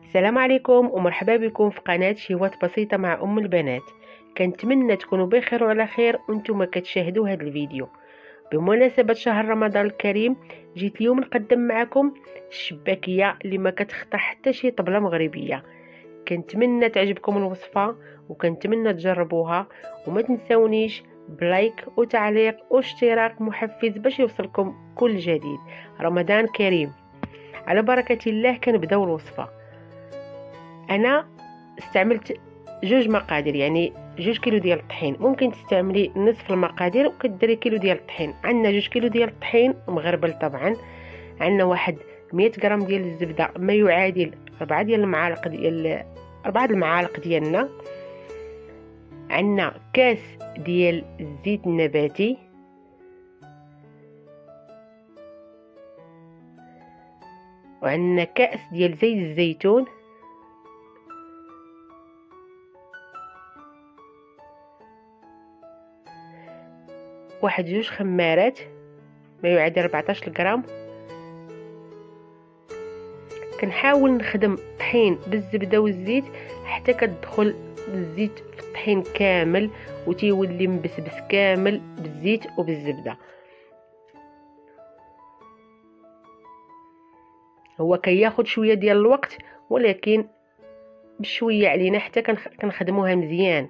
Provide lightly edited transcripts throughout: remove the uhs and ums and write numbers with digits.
السلام عليكم ومرحبا بكم في قناة شهوات بسيطة مع أم البنات. كنتمنى تكونوا بخير وعلى خير وانتم كتشاهدوا هذا الفيديو بمناسبة شهر رمضان الكريم. جيت اليوم نقدم معكم الشباكية اللي ما كتخطى حتى شي طبلة مغربية. كنتمنى تعجبكم الوصفة وكنتمنى تجربوها، وما تنسونيش بلايك وتعليق واشتراك محفز باش يوصلكم كل جديد. رمضان كريم. على بركة الله كنبداو الوصفة. انا استعملت جوج مقادير، يعني 2 كيلو ديال الطحين. ممكن تستعملي نصف المقادير وكديري كيلو ديال الطحين. عندنا 2 كيلو ديال الطحين مغربل طبعا. عندنا واحد 100 غرام ديال الزبده، ما يعادل 4 المعالق ديالنا. عندنا كاس ديال الزيت النباتي، وعندنا كاس ديال زيت الزيتون، واحد 2 خمارات ما يعادل 14 غرام. كنحاول نخدم الطحين بالزبده والزيت حتى كتدخل الزيت في الطحين كامل وتيولي مبسبس كامل بالزيت وبالزبده. هو كياخد شويه ديال الوقت، ولكن بشويه علينا حتى كنخدموها مزيان.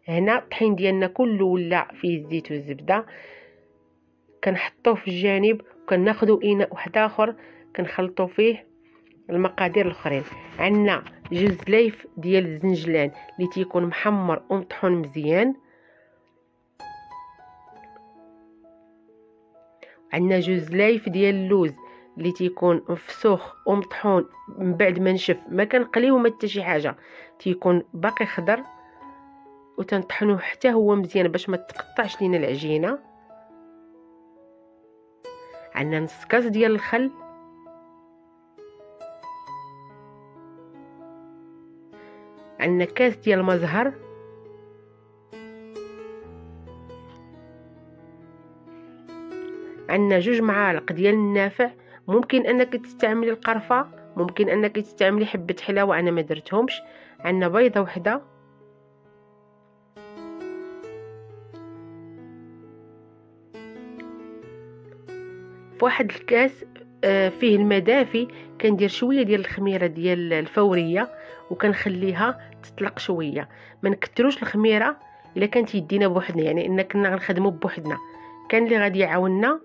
هنا الطحين ديالنا كله ولا فيه الزيت والزبده. كنحطوه في الجانب وكناخذوا اناء واحد اخر كنخلطوا فيه المقادير الاخرين. عندنا جوج لايف ديال الزنجلان اللي تيكون محمر ومطحون مزيان. عندنا جوج لايف ديال اللوز اللي تيكون مفسوخ ومطحون من بعد ما نشف، ما كنقليوه ما حتى شي حاجه، تيكون باقي خضر وتنطحنوه حتى هو مزيان باش ما تقطعش لينا العجينه. عندنا نص كاس ديال الخل، عندنا كاس ديال المزهر، عندنا 2 معالق ديال النافع. ممكن انك تستعملي القرفه، ممكن انك تستعملي حبه حلاوه، انا ما درتهمش. عندنا بيضه وحده، في واحد الكاس فيه الماء دافي كندير شويه ديال الخميره ديال الفوريه وكنخليها تطلق شويه. ما نكتروش الخميره الا كانت يدينا بوحدنا، يعني ان كنا غنخدموا بوحدنا. كان اللي غادي يعاوننا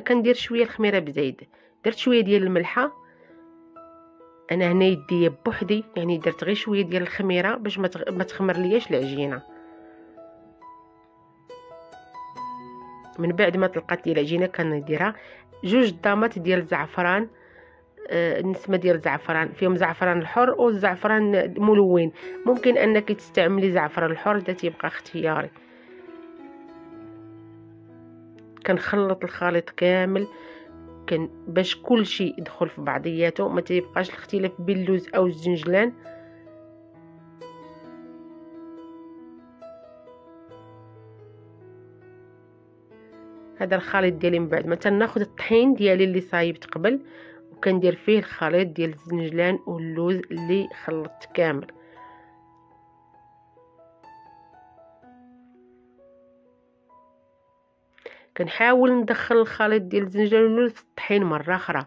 كندير شويه الخميره بزايد. درت شويه ديال الملحه. انا هنا يدي بوحدي، يعني درت غير شويه ديال الخميره باش ما تخمر لياش العجينه. من بعد ما طلقت لي العجينه كنديرها 2 ضامات ديال الزعفران، نسمه ديال الزعفران، فيهم زعفران الحر والزعفران ملون. ممكن انك تستعملي زعفران الحر، ده تيبقى اختياري. كنخلط الخليط كامل باش كل شيء يدخل في بعضياته، ما تيبقاش الاختلاف بين اللوز او الزنجلان. هذا الخليط ديالي. من بعد ما تناخذ الطحين ديالي اللي صايبت قبل وكندير فيه الخليط ديال الزنجلان واللوز اللي خلطت كامل. كنحاول ندخل الخليط ديال الزنجلان واللوز في الطحين مره اخرى.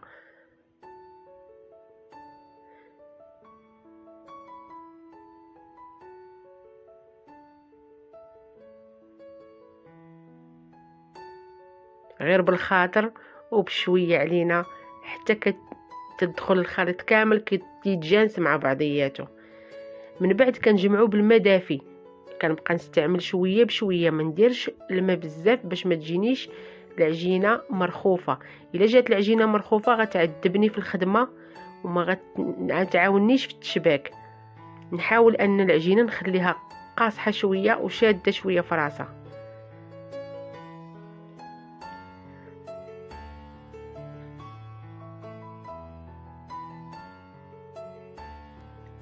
غير بالخاطر وبشويه علينا حتى تدخل الخليط كامل كيتجانس مع بعضياته. من بعد كنجمعو بالماء دافي. كنبقى نستعمل شويه بشويه، ما نديرش الماء بزاف باش ما تجينيش العجينه مرخوفه. الا جات العجينه مرخوفه غتعذبني في الخدمه وما غتعاونيش في التشباك. نحاول ان العجينه نخليها قاصحه شويه وشاده شويه في راسها.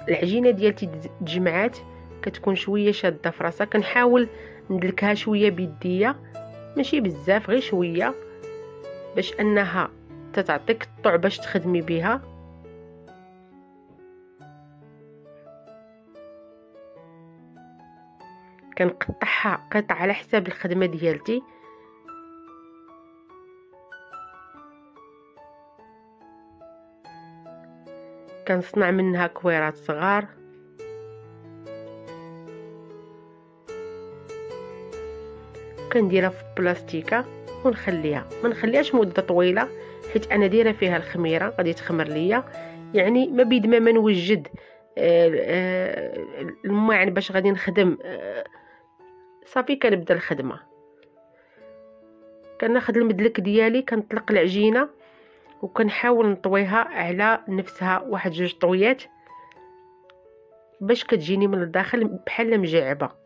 العجينه ديالتي تجمعات كتكون شويه شاده في راسها، كنحاول ندلكها شويه بيديا ماشي بزاف، غير شويه باش انها تتعطيك الطع باش تخدمي بها. كنقطعها قطع على حساب الخدمه ديالتي. كنصنع منها كويرات صغار. كنديرها في بلاستيكه ونخليها، ما نخليهاش مده طويله حيت انا دايره فيها الخميره غادي تخمر ليا، يعني ما بيد ما نوجد الماعن باش غادي نخدم صافي كنبدا الخدمه. كناخذ المدلك ديالي كنطلق العجينه وكنحاول نطويها على نفسها واحد جوج طويات باش كتجيني من الداخل بحال مجعبه.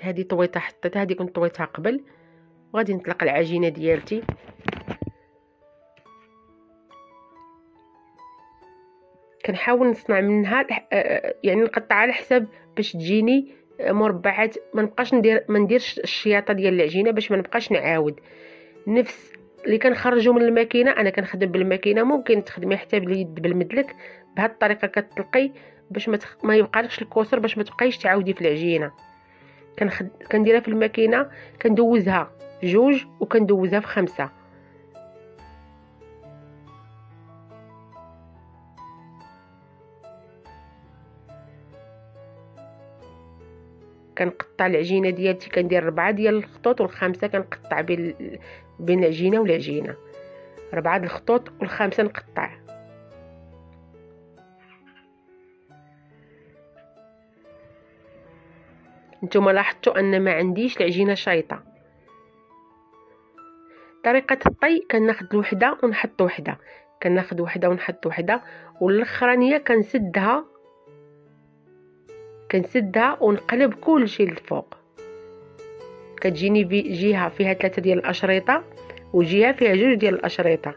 هذه طويتها حطيتها، هذه كنت طويتها قبل، وغادي نطلق العجينه ديالتي. كنحاول نصنع منها يعني نقطع على حساب باش تجيني مربعات، ما نبقاش ما نديرش الشياطه ديال العجينه باش ما نبقاش نعاود. نفس اللي كنخرجوا من الماكينه انا كنخدم بالماكينه، ممكن تخدمي حتى باليد بالمدلك بهذه الطريقه كتطلقي باش ما يبقالكش الكسر، باش ما تبقايش تعاودي في العجينه. كنديرها في الماكينه، كندوزها في 2 وكندوزها في 5. كنقطع العجينه ديالتي، كندير 4 ديال الخطوط وال5 كنقطع بين العجينه والعجينه، 4 د الخطوط وال5 نقطع. نتوما لاحظتوا ان ما عنديش العجينه شايطه. طريقه الطي كناخذ الوحده ونحط وحده، كناخذ وحده ونحط وحده، والاخرانيه كنسدها ونقلب كل شيء للفوق. كتجيني جهه فيها 3 ديال الاشرطه وجهه فيها 2 ديال الاشرطه.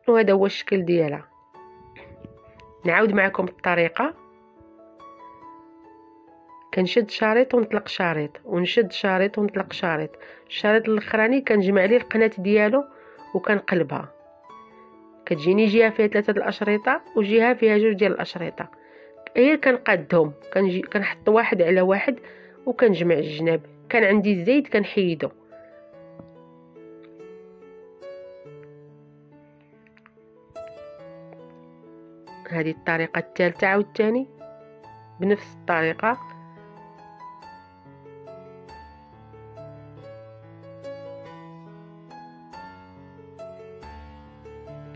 وهذا هو الشكل ديالها. نعاود معكم الطريقه. كنشد شريط ونطلق شريط، ونشد شريط ونطلق شريط. الشريط الاخراني كنجمع ليه القناه ديالو وكنقلبها. كتجيني جهه فيها 3 د الاشرطه وجهه فيها 2 ديال الاشرطه. هي كنقادهم، كنحط واحد على واحد وكنجمع الجناب. كان عندي الزيت كنحيدو. هذه الطريقه الثالثه عاوتاني بنفس الطريقه.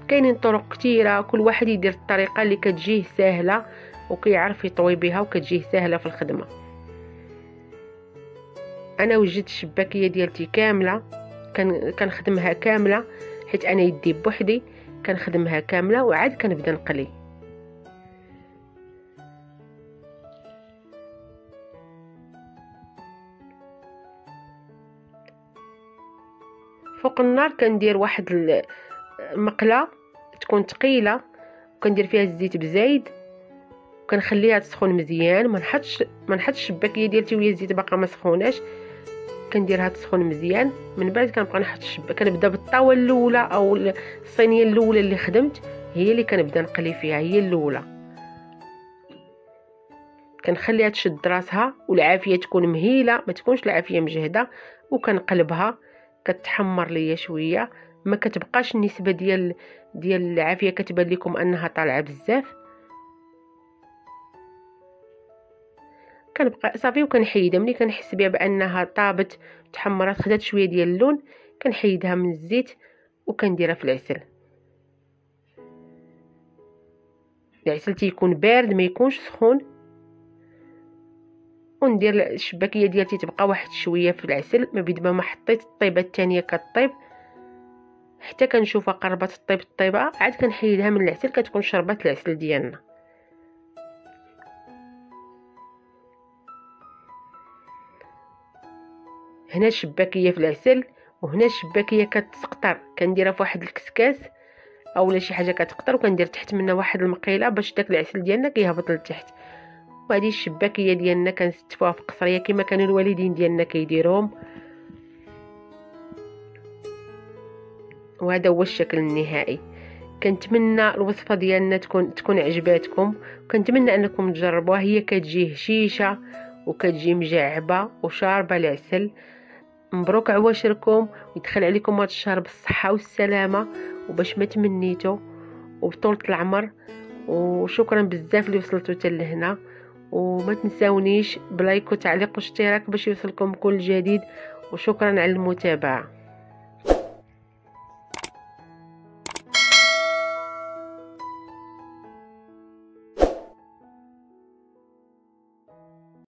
كاينين طرق كثيره، كل واحد يدير الطريقه اللي كتجيه سهله وكيعرف يطوي بها وكتجيه سهله في الخدمه. انا وجدت الشباكيه ديالتي كامله، كنخدمها كامله حيت انا يدي بوحدي، كنخدمها كامله وعاد كنبدا نقلي. فوق النار كندير واحد المقله تكون ثقيله وكندير فيها الزيت بزايد وكنخليها تسخن مزيان. ما نحطش الشباكيه ديالتي وهي الزيت باقا ما سخوناش، كنديرها تسخن مزيان. من بعد كنبقى نحط كنبدا بالطاوه الاولى او الصينيه الاولى اللي خدمت، هي اللي كنبدا نقلي فيها، هي الاولى. كنخليها تشد راسها والعافيه تكون مهيله، ما تكونش العافيه مجهده، وكنقلبها كتحمر ليا شويه. ما كتبقاش النسبه ديال العافيه كتبان لكم انها طالعه بزاف. كنبقى صافي وكنحيدها. ملي كنحس بها بانها طابت تحمرات خدات شويه ديال اللون، كنحيدها من الزيت وكنديرها في العسل. العسل تيكون بارد ما يكونش سخون. وندير الشباكيه ديالتي تبقى واحد شويه في العسل، ما بيد ما حطيت الطيبه الثانيه كطيب حتى كنشوفها قربت طيب الطيبه عاد كنحيدها من العسل، كتكون شربات العسل ديالنا. هنا الشباكيه في العسل، وهنا الشباكيه كتقطر كنديرها في واحد الكسكاس اولا شي حاجه كتقطر، وكندير تحت منها واحد المقيله باش داك العسل ديالنا كيهبط لتحت. وهذه الشباكيه ديالنا كنستفوها في قصريه كما كانوا الوالدين ديالنا كيديروهم. وهذا هو الشكل النهائي. كنتمنى الوصفه ديالنا تكون عجباتكم، وكنتمنى انكم تجربوها. هي كتجي هشيشه وكتجي مجعبه وشاربه العسل. مبروك عواشركم، ويدخل عليكم هذا الشهر بالصحه والسلامه وباش ما تمنيتو وبطولة العمر. وشكرا بزاف اللي وصلتوا حتى لهنا، وما تنساونيش بلايك وتعليق واشتراك باش يوصلكم كل جديد، وشكرا على المتابعه.